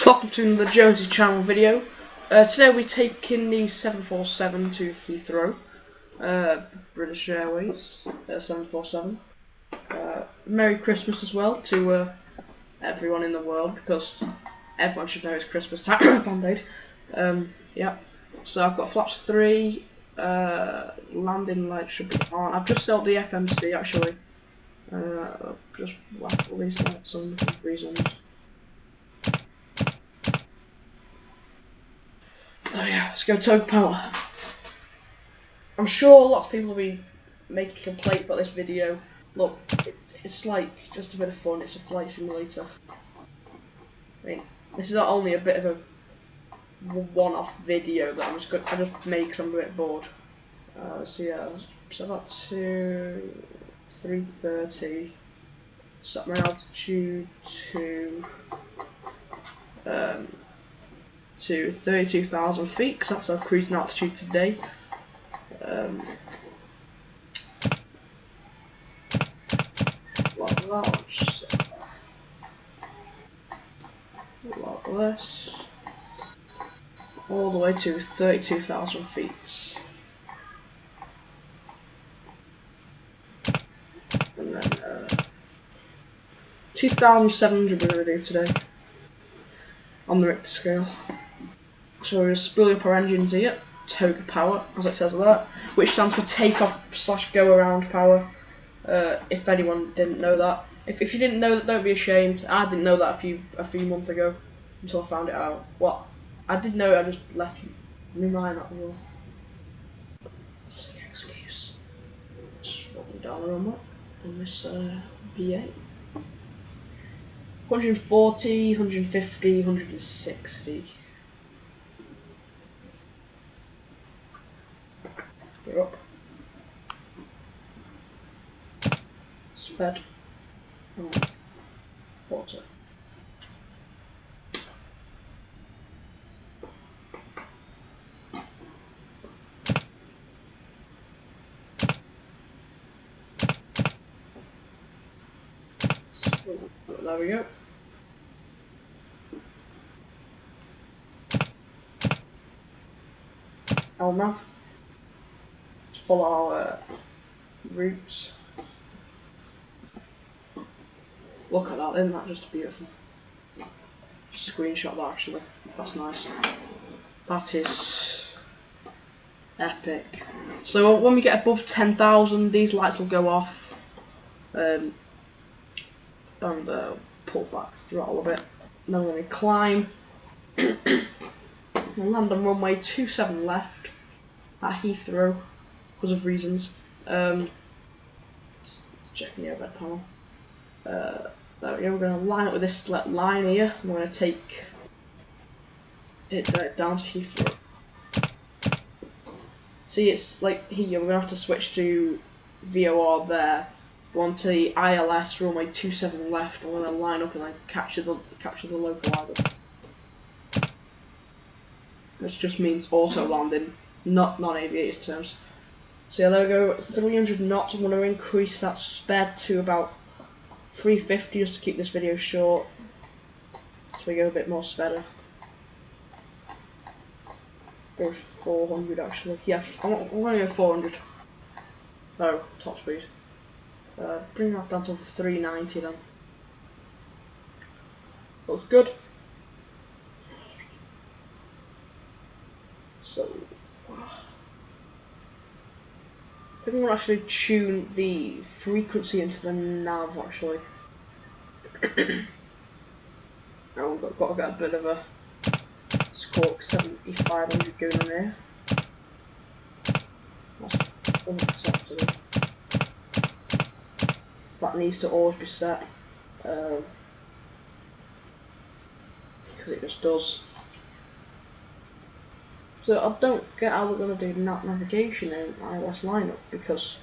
Welcome to another Jonesy channel video. Today we're taking the 747 to Heathrow, British Airways 747. Merry Christmas as well to everyone in the world, because everyone should know it's Christmas time. Band-Aid. Yeah. So I've got flaps 3. Landing lights should be on. I've just set the FMC actually. Just whack all these lights on for reasons. Oh yeah, let's go tug power. I'm sure lots of people will be making complaint about this video. Look, it's like just a bit of fun. It's a flight simulator. I mean, this is not only a bit of a one-off video that I just make because I'm a bit bored. So yeah, set that to 330. Set my altitude to 32,000 feet, because that's our cruising altitude today. Like this, all the way to 32,000 feet, and then 2,700 we're going to do today on the Richter scale. So we're just spooling up our engines here, tug power, as it says there, which stands for takeoff / go around power. If anyone didn't know that, if you didn't know that, don't be ashamed. I didn't know that a few months ago until I found it out. What I did know, I just left my mind up the wall. What's the excuse? Just walking down the runway on this BA. 140, 150, 160. We're up. Sped. Water. There we go. Elmrav. To follow our routes. Look at that, isn't that just beautiful? Screenshot that actually. That's nice. That is epic. So when we get above 10,000, these lights will go off. And pull back throttle a bit. And then we're going to climb and land on runway 27 left at Heathrow because of reasons. Checking the overhead panel. There we go. We're going to line up with this line here. I'm going to take it down to Heathrow. See, it's like here. We're going to have to switch to VOR there. Go on to the ILS runway 27 left. I'm going to line up and then capture the local island. Which just means auto landing, not non-aviators terms. So yeah, there we go. 300 knots. I'm going to increase that sped to about 350 just to keep this video short. So we go a bit more spedder. Go 400 actually. Yeah, I'm going to go 400. No, top speed. Bring that down to 390 then. Looks good. So I think I'm going to actually tune the frequency into the nav actually. Now we've got to get a bit of a Squawk 7500 going on there. That's unacceptable. That needs to always be set because it just does. So I don't get how we're going to do navigation in ILS lineup because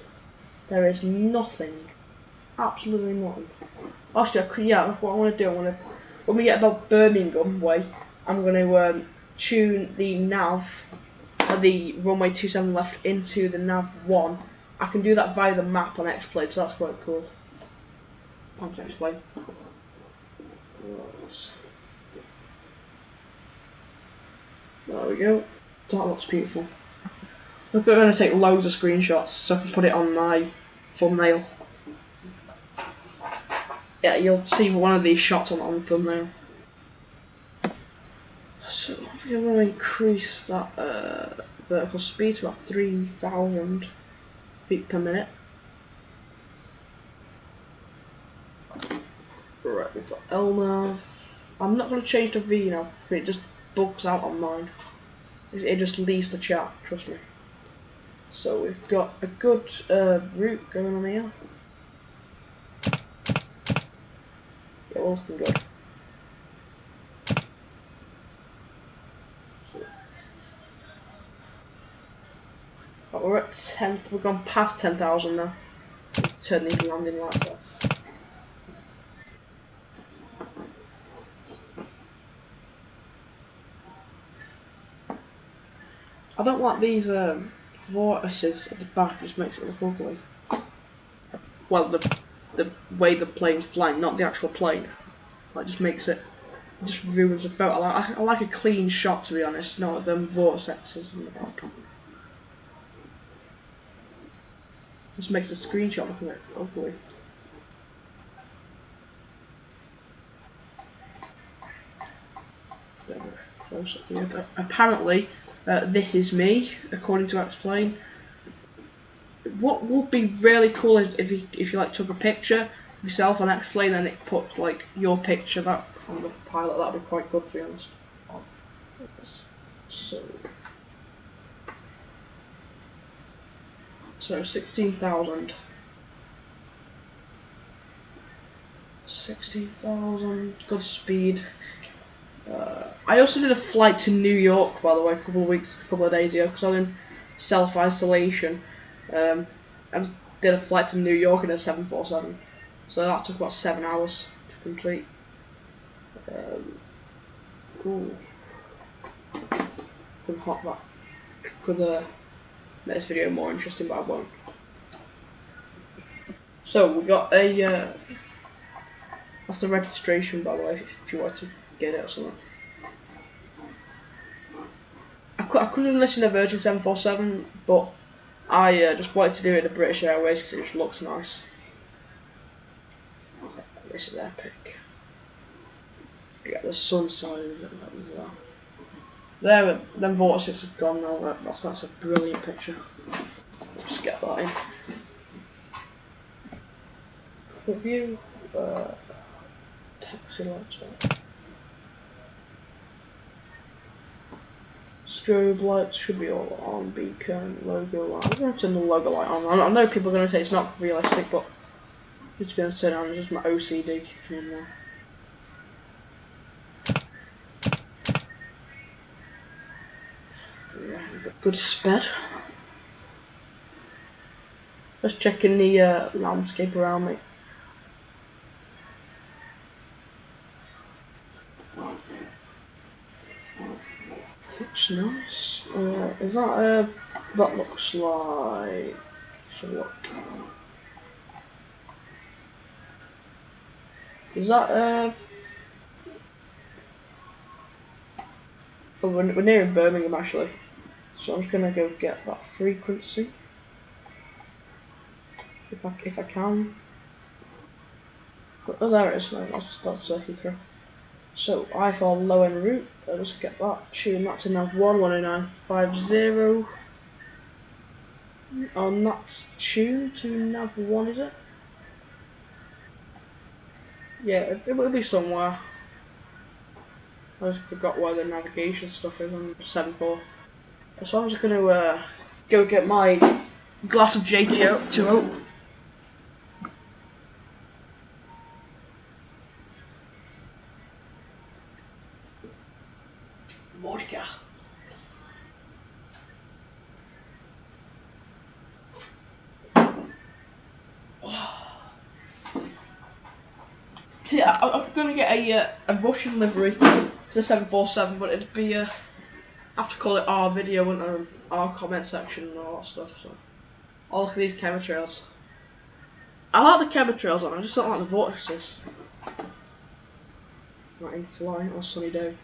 there is nothing, absolutely nothing. Actually, yeah, what I want to do, when we get about Birmingham way, I'm going to tune the nav, the runway 27 left into the nav 1. I can do that via the map on X-Plane, so that's quite cool. Time to explain. Right. There we go. That looks beautiful. I'm going to take loads of screenshots so I can put it on my thumbnail. Yeah, you'll see one of these shots on the thumbnail. So I think I'm going to increase that vertical speed to about 3,000 feet per minute. Right, we've got LNAV. I'm not going to change to V now, because it just bugs out on mine. It just leaves the chat, trust me. So we've got a good route going on here. Yeah, all looking good. But we're at 10. We've gone past 10,000 now. Turn these landing lights off. I don't like these vortices at the back. It just makes it look ugly. Well, the way the plane's flying, not the actual plane. That just makes it. It just ruins the photo. I like a clean shot, to be honest. Not them vortices in the back. Just makes the screenshot look a bit ugly. Close up here. But apparently, this is me, according to Explain. What would be really cool is if you like took a picture of yourself on Explain and it put like your picture that on the pilot. That'd be quite good, to be honest. So 16,000. 16,000. Good speed. I also did a flight to New York, by the way, a couple of days ago, because I was in self-isolation. I did a flight to New York in a 747, so that took about 7 hours to complete. Ooh. Could make this video more interesting, but I won't. So we got a. That's the registration, by the way, if you want to get it or something. I couldn't listen to Virgin 747, but I just wanted to do it in the British Airways because it just looks nice. This is epic. Yeah, the sun side of it. There, them vortices have gone now. That's a brilliant picture. Just get that in. Review. Taxi lights on. Strobe lights should be all on. Beacon, logo light. I'm going to turn the logo light on. I know people are going to say it's not realistic, but it's going to turn on. It's just my OCD kicking in there. Yeah, good sped. Just checking the landscape around me. Looks nice. Is that that looks like. Let's have a look. Is that oh, we're near Birmingham actually, so I'm just gonna go get that frequency if I can. Oh, there it is. No, that's Heathrow. So I for low end route. I'll just get that. Tune that to nav 10950. On that tune to nav 1, is it? Yeah, it will be somewhere. I just forgot where the navigation stuff is on 7.4. So I'm just going to go get my glass of JTO. Vodka. So yeah, I'm going to get a Russian livery to the 747, but it'd be I have to call it our video and our comment section and all that stuff. So, oh, look at these chemtrails. I like the chemtrails on. I just don't like the vortices. Right, in flight on a sunny day.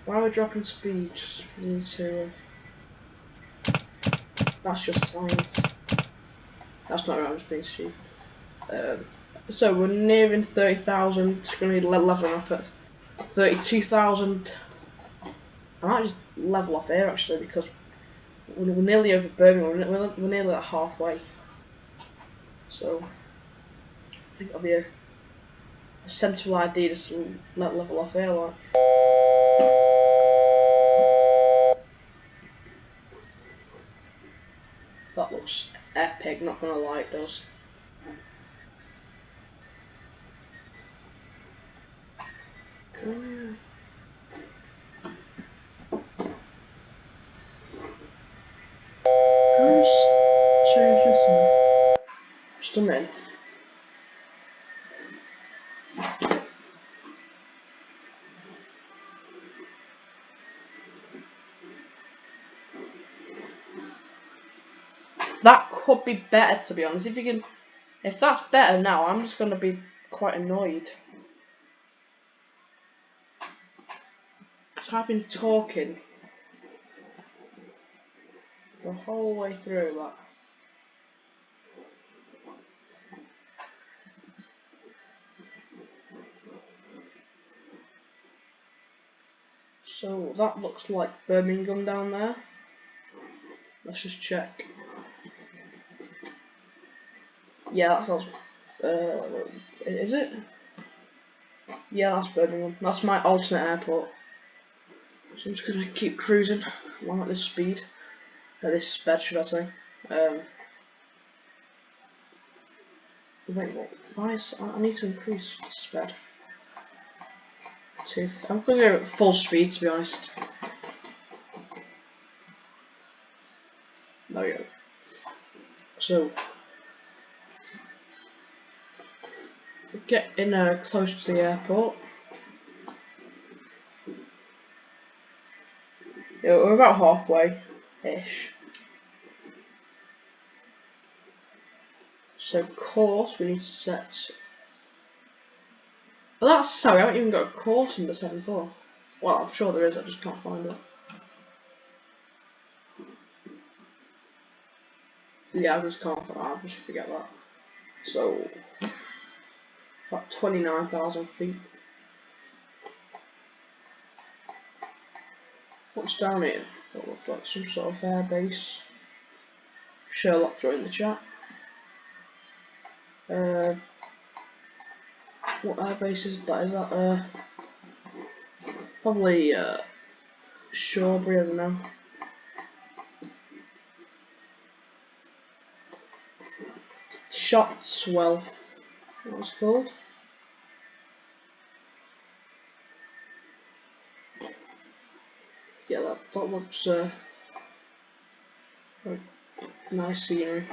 Why are we dropping speed? We need to. That's just science. That's not right. I'm just being stupid. So we're nearing 30,000. It's going to be leveling off at 32,000. I might just level off here actually because we're nearly over Birmingham. We're nearly at halfway. So I think it'll be a sensible idea to level off here. Like. That looks epic. Not gonna lie, it does. Change this one. Just a minute. That could be better, to be honest. If that's better now, I'm just gonna be quite annoyed. Cause I've been talking the whole way through that. So that looks like Birmingham down there. Let's just check. Yeah, that sounds. Is it? Yeah, that's Birmingham. That's my alternate airport. So I'm just gonna keep cruising along at this speed. This sped, should I say? Wait, what? Why is I need to increase the sped? I'm gonna go at full speed, to be honest. There we go. So getting close to the airport. Yeah, we're about halfway-ish. So course we need to set. Well, that's sorry, I haven't even got a course number 74. Well, I'm sure there is. I just can't find it. Yeah, I just can't find it. I'll just forget that. So about 29,000 feet. What's down here? That looks like some sort of air base. Sherlock joined the chat. What air base is that? Is that probably Shawbury? I don't know. Shotswell. What it's called? Yeah, that looks nice scenery.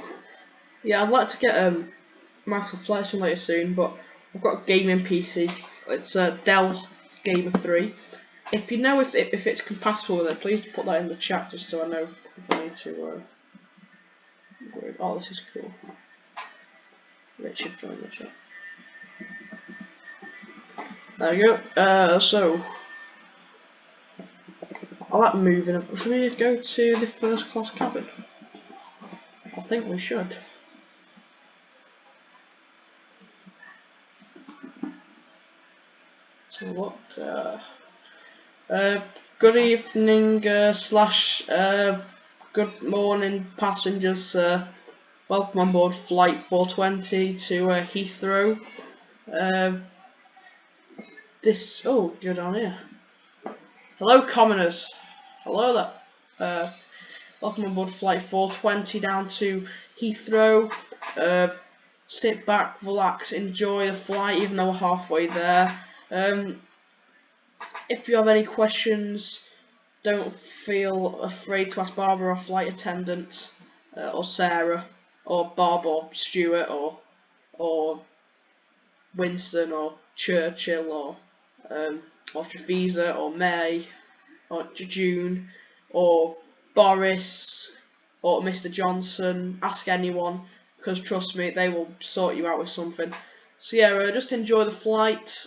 Yeah, I'd like to get Microsoft Flight Simulator soon, but I've got a gaming PC. It's a Dell Gamer 3. If you know if it's compatible with it, please put that in the chat just so I know if I need to. Oh, this is cool. Richard joined the chat. There we go. So I like moving up. Should we go to the first class cabin? I think we should. So look. Good evening slash good morning passengers. Welcome on board flight 420 to Heathrow. Oh, you're down here. Hello, commoners. Hello there. Welcome on board flight 420 down to Heathrow. Sit back, relax, enjoy the flight, even though we're halfway there. If you have any questions, don't feel afraid to ask Barbara, our flight attendant, or Sarah, or Bob, or Stuart, or Winston, or Churchill, or Trafisa, or May, or June, or Boris, or Mr. Johnson. Ask anyone, because trust me, they will sort you out with something. So yeah, just enjoy the flight.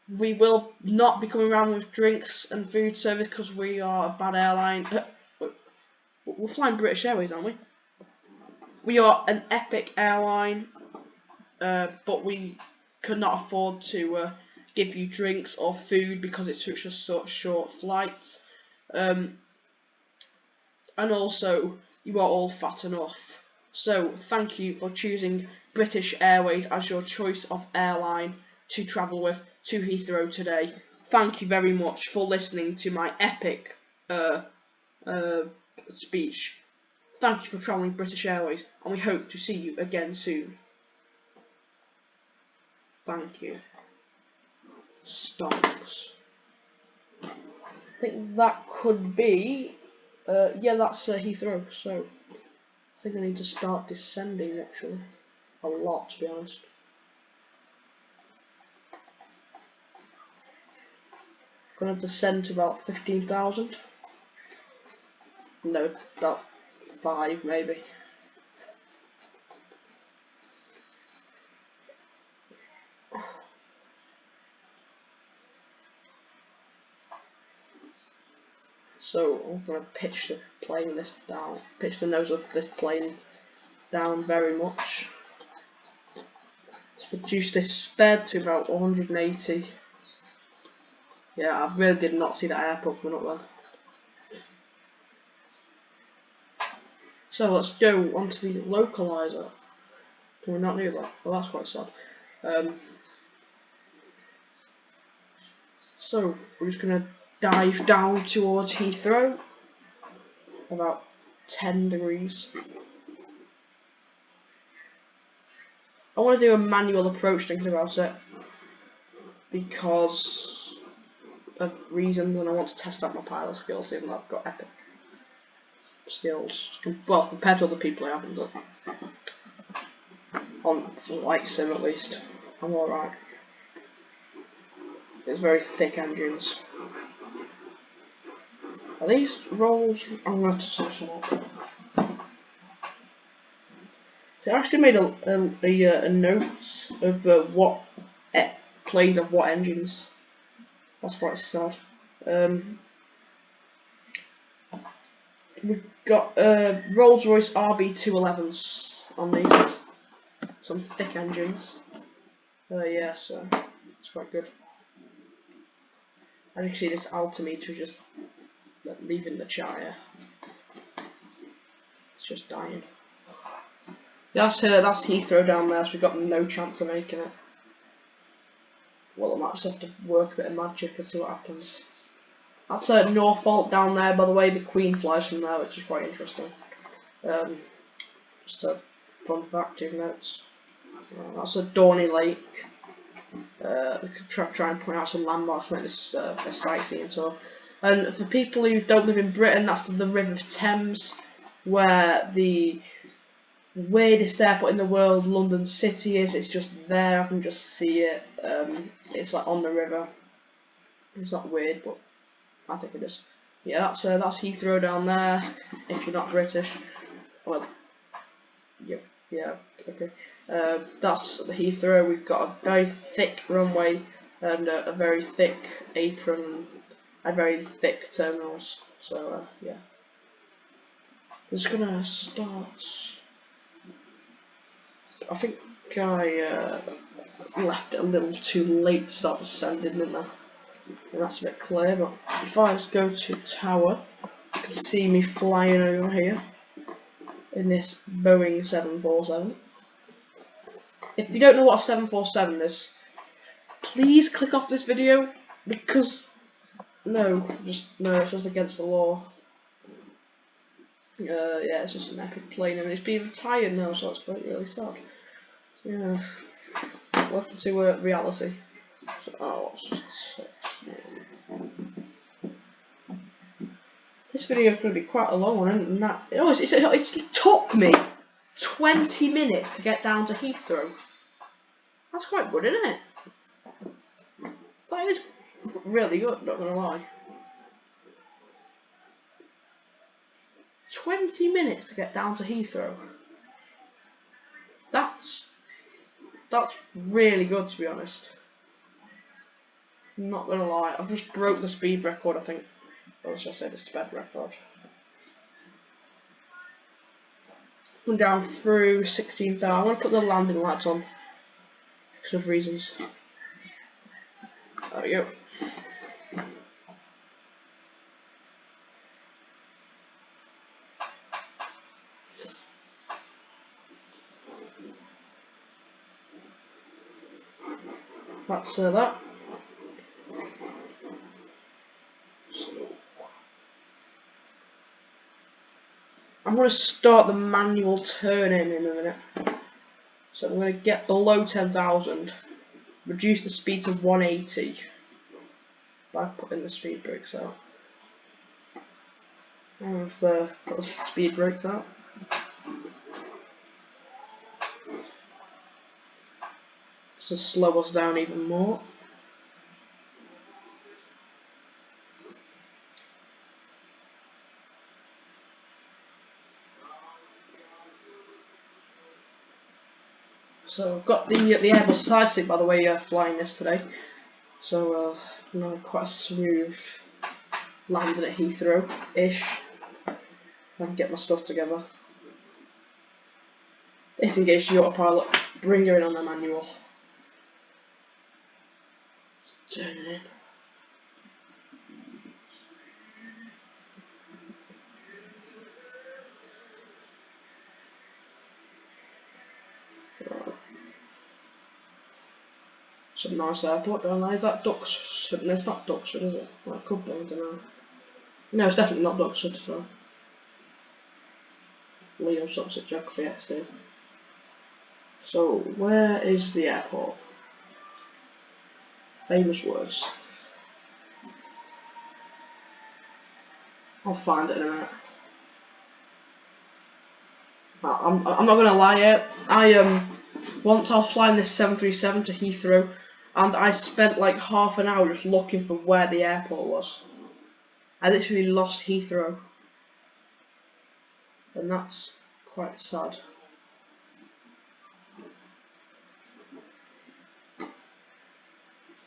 We will not be coming around with drinks and food service because we are a bad airline. We're flying British Airways, aren't we? We are an epic airline, but we could not afford to give you drinks or food because it's such a short flight. And also, you are all fat enough. So thank you for choosing British Airways as your choice of airline to travel with to Heathrow today. Thank you very much for listening to my epic speech. Thank you for travelling British Airways, and we hope to see you again soon. Thank you. Stonks. I think that could be, yeah, that's Heathrow, so I think I need to start descending actually, a lot to be honest. I'm going to descend to about 15,000. No, about 5 maybe. So I'm going to pitch the plane this down, pitch the nose of this plane down very much. Let's reduce this speed to about 180. Yeah, I really did not see that airport coming up there. So let's go onto the localizer. Can we not do that? Well, that's quite sad. So we're just going to dive down towards Heathrow, about 10 degrees. I want to do a manual approach thinking about it because of reasons, and I want to test out my pilot skills even though I've got epic skills. Well, compared to other people I haven't done. On flight sim at least, I'm alright. It's very thick engines. Are these rolls? I'm going to have to touch them up. They actually made a note of what planes of what engines. That's quite sad. We've got Rolls-Royce RB211s on these. Some thick engines. Yeah, so it's quite good. And you can see this altimeter just leaving the chair. It's just dying. That's Heathrow down there, so we've got no chance of making it. Well, I might just have to work a bit of magic and see what happens. That's Norfolk down there, by the way. The Queen flies from there, which is quite interesting. Just a fun fact, even though it's that's a Dorney Lake. We could try and point out some landmarks to make this a sightseeing tour. And for people who don't live in Britain, that's the River Thames, where the weirdest airport in the world, London City, is. It's just there. I can just see it. It's like on the river. It's not weird, but I think it is. Yeah, that's Heathrow down there. If you're not British, well, yeah, okay. That's the Heathrow. We've got a very thick runway and a very thick apron and very thick terminals. So yeah, I'm just gonna start. I think I left it a little too late to start descending, didn't I? And that's a bit clear, but if I just go to tower, you can see me flying over here in this Boeing 747. If you don't know what a 747 is, please click off this video because it's just against the law. Yeah, it's just an epic plane and it's being retired now, so that's really sad. Yeah, welcome to reality. So, this video is going to be quite a long one, isn't it? It took me 20 minutes to get down to Heathrow. That's quite good, isn't it? That is really good, not going to lie. 20 minutes to get down to Heathrow. That's really good, to be honest. I'm not gonna lie, I've just broke the speed record, I think. Or should I say the sped record? I'm down through 16,000. I'm gonna put the landing lights on because of reasons. There we go. That's that. So, I'm going to start the manual turning in a minute. So I'm going to get below 10,000, reduce the speed to 180 by putting the speed brakes out. And put the speed brakes out. Just to slow us down even more. So I've got the Airbus side stick, by the way, flying this today. So quite a smooth landing at Heathrow-ish. I can get my stuff together. Disengage the autopilot, bring her in on the manual. Turn it in. It's a nice airport down there. Is that Duxford? No, it's not Duxford, is it? Well, it could be, I don't know. No, it's definitely not Duxford, so. Liam stops at Geography X. So, where is the airport? Famous words. I'll find it in a minute. I'm not gonna lie here. Once I was flying this 737 to Heathrow, and I spent like half an hour just looking for where the airport was. I literally lost Heathrow, and that's quite sad.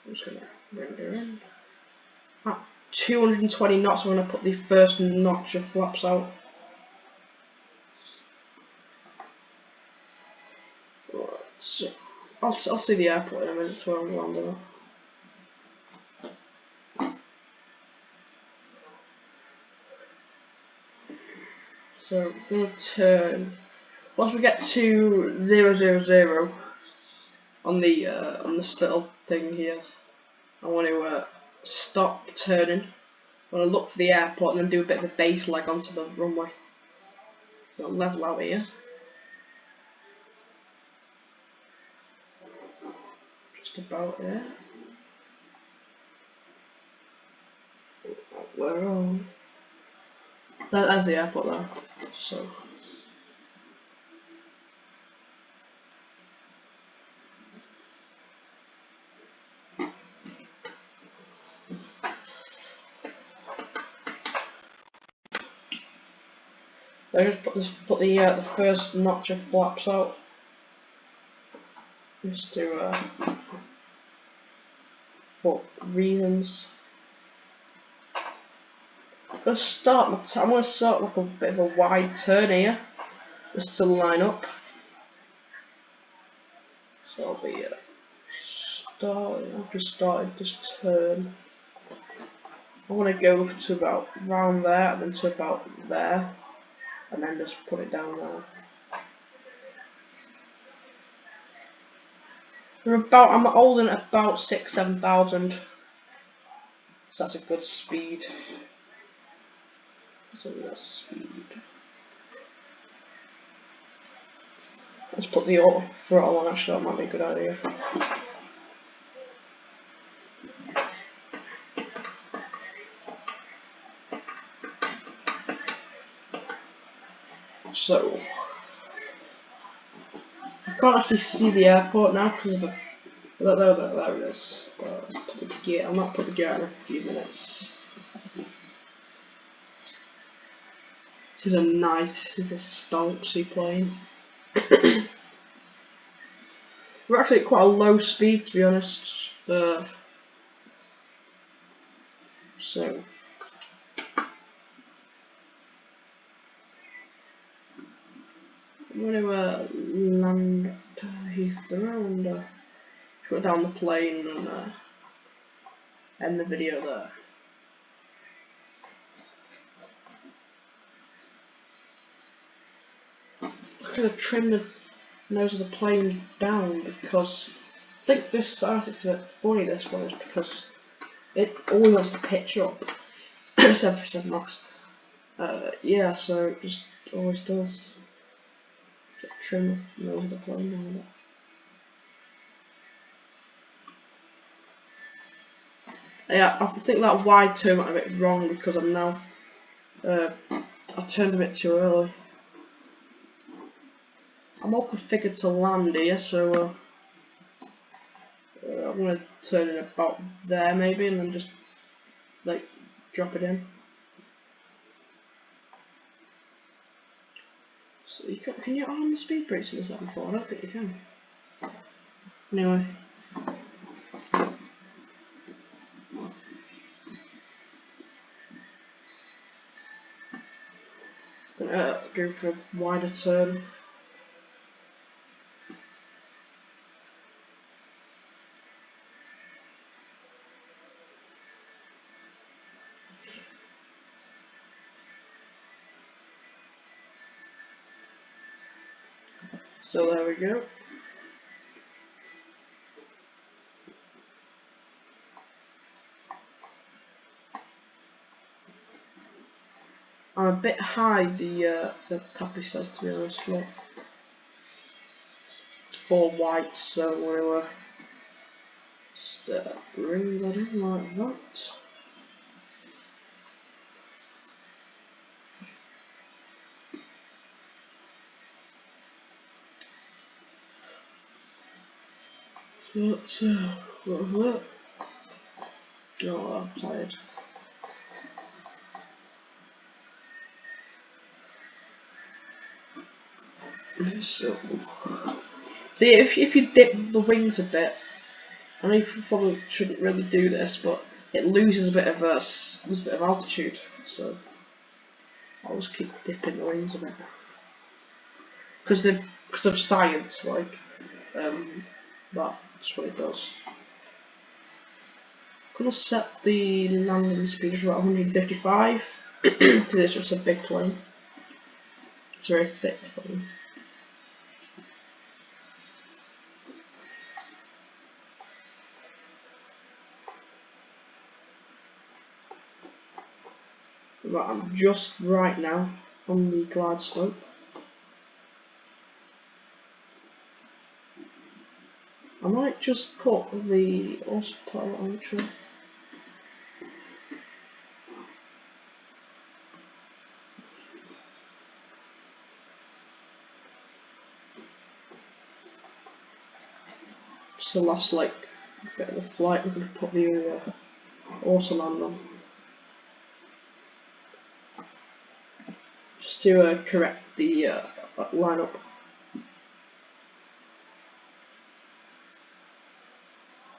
I'm just gonna bring her in. At 220 knots, I'm gonna put the first notch of flaps out. Right, so I'll see the airport in a minute where I'm landing at. So I'm gonna turn. Once we get to 000 on the little thing here, I want to stop turning. I want to look for the airport and then do a bit of a base leg onto the runway. So I'll level out here. Just about here. Where are we? There's the airport there. So. I just put the first notch of flaps out, just to for reasons. I'm gonna start like a bit of a wide turn here, just to line up. So I'll be just turn. I want to go to about round there, and then to about there, and then just put it down there. I'm holding at about 6,000-7,000, so that's a good speed. So that's speed. Let's put the auto throttle on, actually, that might be a good idea. So, I can't actually see the airport now because of the. There it is. Put the gear. I'll not put the gear in a few minutes. This is a stonk seaplane. We're actually at quite a low speed, to be honest. So I'm going to land Heathrow and shut down the plane and end the video there. I'm going to trim the nose of the plane down because I think this artist's a bit funny, this one is because it always wants to pitch up. 737 Max. Yeah, so it just always does. Just trim the nose of the plane down a bit. Yeah, I think that wide turn went a bit wrong because I'm now I turned a bit too early. I'm all configured to land here, so I'm gonna turn it about there maybe, and then just like drop it in. So can you arm the speed brakes in the 7.4? I don't think you can. Anyway. Gonna go for a wider turn. So there we go. I'm a bit high, the puppy says, to be honest. Look. 4 whites, so we'll just bring that in like that. So that's that. Oh, I'm tired. So yeah, if you dip the wings a bit, I know you probably shouldn't really do this, but it loses a bit of altitude. So I'll just keep dipping the wings a bit because of science, like that's what it does. I'm gonna set the landing speed to about 155 because it's just a big plane. It's a very thick plane. Right, I'm just right now on the glide slope. I might just put the autopilot on actually. Just the last like bit of the flight, we're going to put the auto land on. Just to correct the lineup.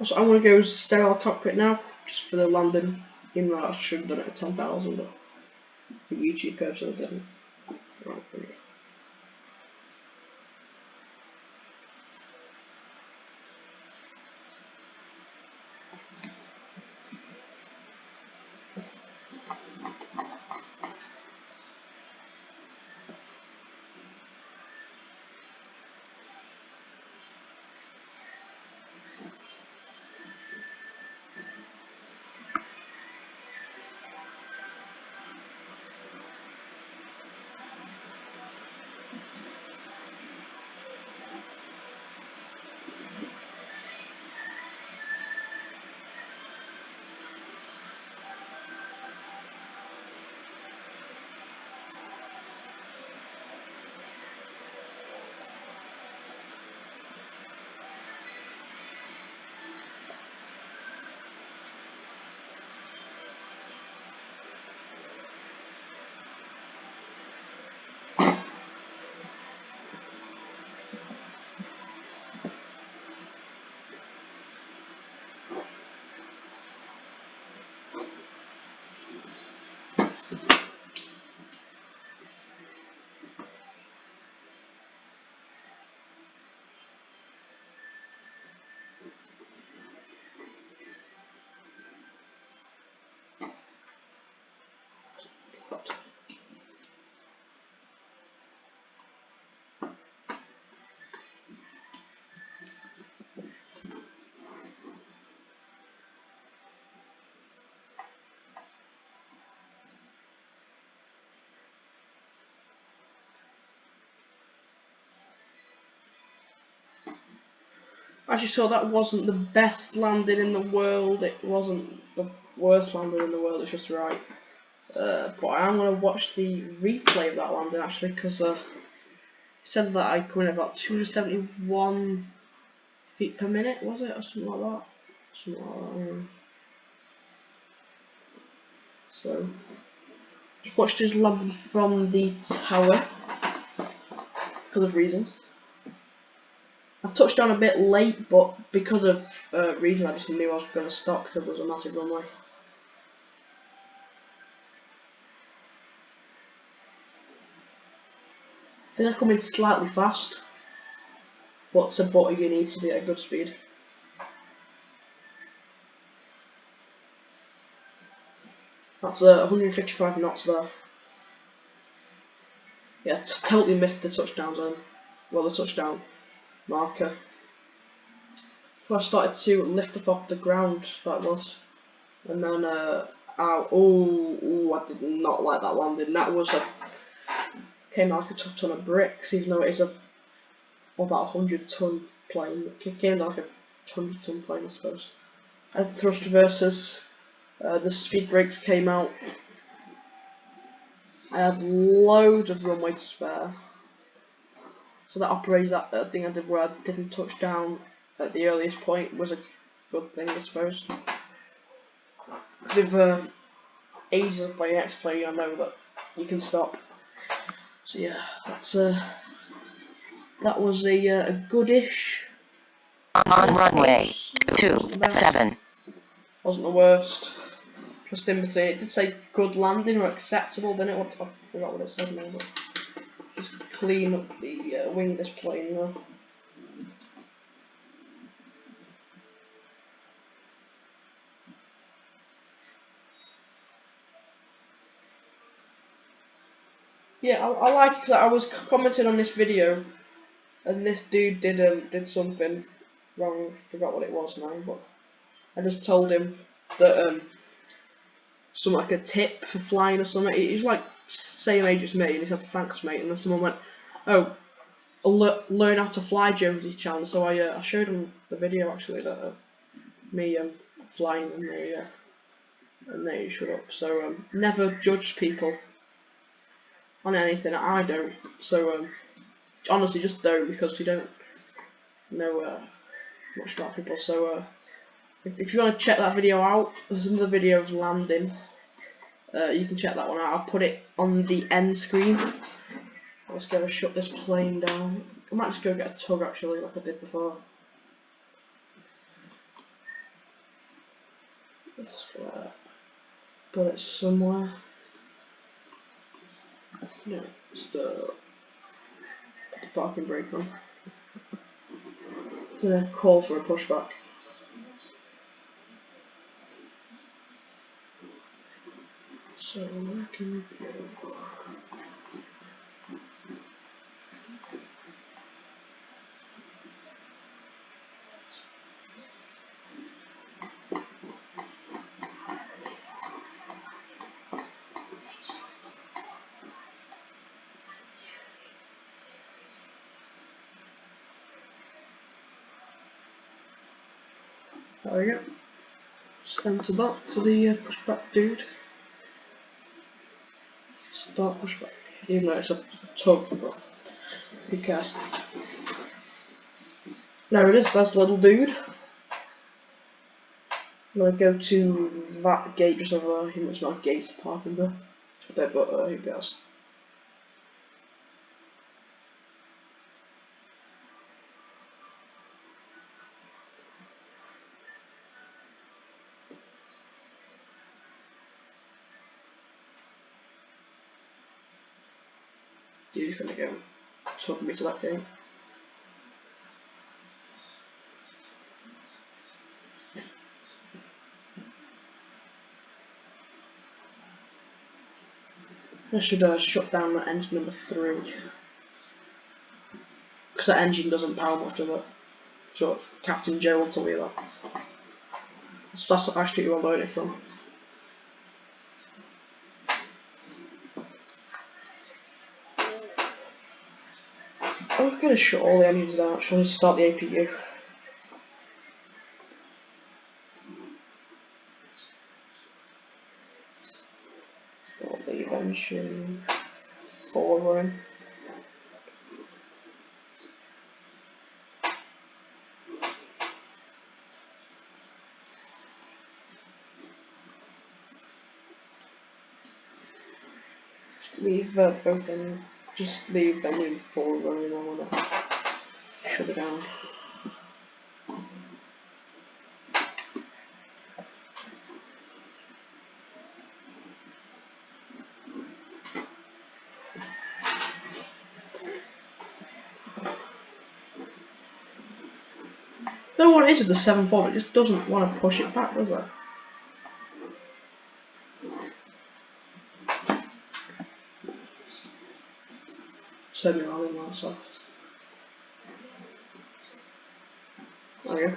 So I'm going to go sterile cockpit now, just for the landing. Even though I should have done it at 10,000, but for YouTube purposes I didn't. Right, Actually, so that wasn't the best landing in the world. It wasn't the worst landing in the world. It's just right. But I am going to watch the replay of that landing actually, because it said that I could in about 271 feet per minute, was it, or something like that? Something like that. So, just watched his landing from the tower because of reasons. I've touched down a bit late, but because of reasons, I just knew I was going to stop because there was a massive runway. I think I come in slightly fast, but to butter you need to be at a good speed. That's 155 knots there. Yeah, totally missed the touchdown zone. Well, the touchdown marker. So I started to lift off the ground, that was. And then, I did not like that landing. That was came out like a ton of bricks, even though it is about 100-ton plane. It came like a 100-ton plane, I suppose. As the thrust reversers, the speed brakes came out. I had loads of runway to spare. So that operated that thing I did where I didn't touch down at the earliest point was a good thing, I suppose. Because with ages of playing X-Play, I know that you can stop. So yeah, that was a goodish. On runway 27. Wasn't the worst. Just in between. It did say good landing or acceptable, didn't it? I forgot what it said now, but just clean up the wing of this plane now. Yeah, I like that. I was commenting on this video, and this dude did something wrong. Forgot what it was now, but I just told him that something like a tip for flying or something. He's like same age as me, and he said thanks, mate. And then someone went, "Oh, learn how to fly, Jonesy channel." So I showed him the video actually that me flying, and they shut up. So never judge people on anything. I don't. So honestly, just don't, because you don't know much about people. So if you want to check that video out, there's another video of landing. You can check that one out. I'll put it on the end screen. Let's go and shut this plane down. I might just go get a tug actually, like I did before. Let's go put it somewhere. No, just the parking brake on. Gonna call for a pushback. So where can we go? There we go. Just enter back to the pushback dude. Start pushback. Even though it's a tug, but who cares? There it is, that's the little dude. I'm gonna go to that gate just over here. It's not a gate, it's a parking bit, but who cares? Dude's gonna go tug me to that gate. I should shut down that engine number 3. Because that engine doesn't power much, does it? So Captain Joe will tell you that. So that's actually who I learned it from. I'm gonna shut all the engines down actually, start the APU. engine forward running. Leave both in, just leave them in forward running. I want to shut it down. Don't know what it is with the 7.4, it just doesn't want to push it back, does it? Turn me on in that soft. There we go.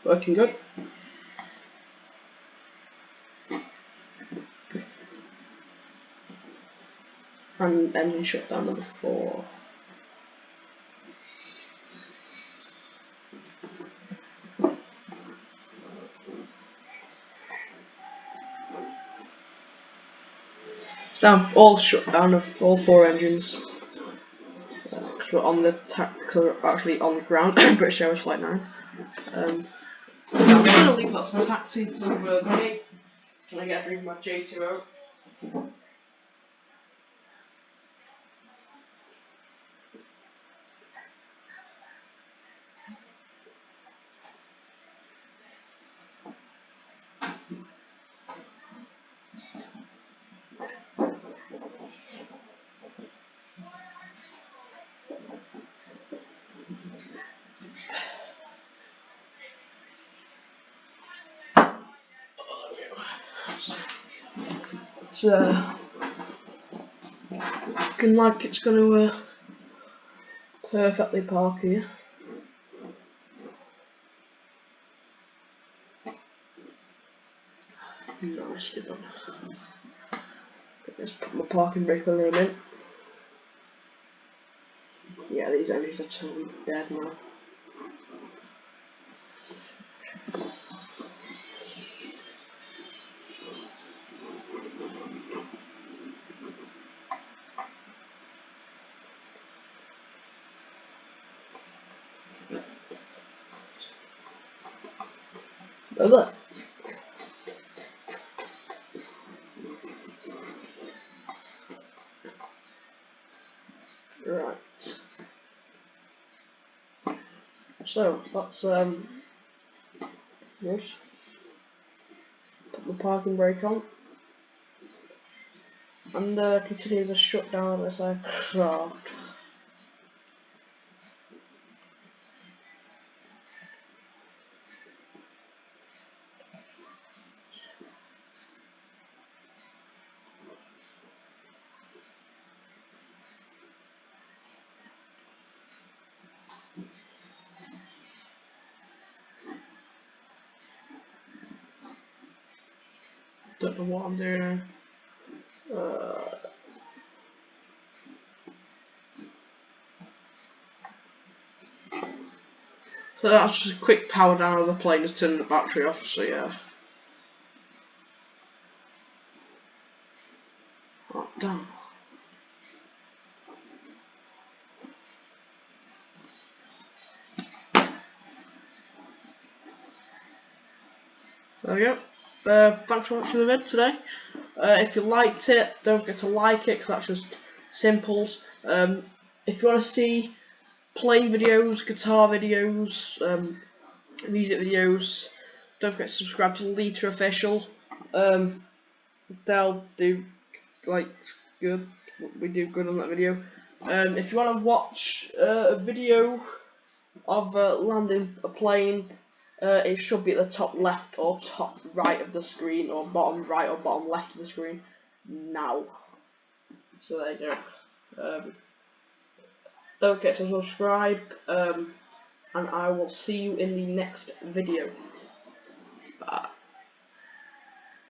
Working good. And engine shutdown number 4. It's down, all shut down of all 4 engines. Because we're on the actually on the ground. British Airways Flight 9. I'm gonna leave that to the taxi to the gate. Can I get a drink of my J2O? It's looking like it's going to perfectly park here. Nicely done. Let's put my parking brake on in a minute. Yeah, these engines are totally dead now. Look. Right. So that's yes. Put the parking brake on and continue the shutdown of this aircraft. Don't know what I'm doing. So that's just a quick power down of the plane, just turning the battery off, so yeah. Oh, damn. There we go. Thanks for watching the vid today. If you liked it, don't forget to like it, because that's just simples. If you want to see playing videos, guitar videos, music videos, don't forget to subscribe to Lita Official. They'll do good. We do good on that video. If you want to watch a video of landing a plane, it should be at the top left or top right of the screen, or bottom right or bottom left of the screen now. So there you go. Don't forget to subscribe, and I will see you in the next video.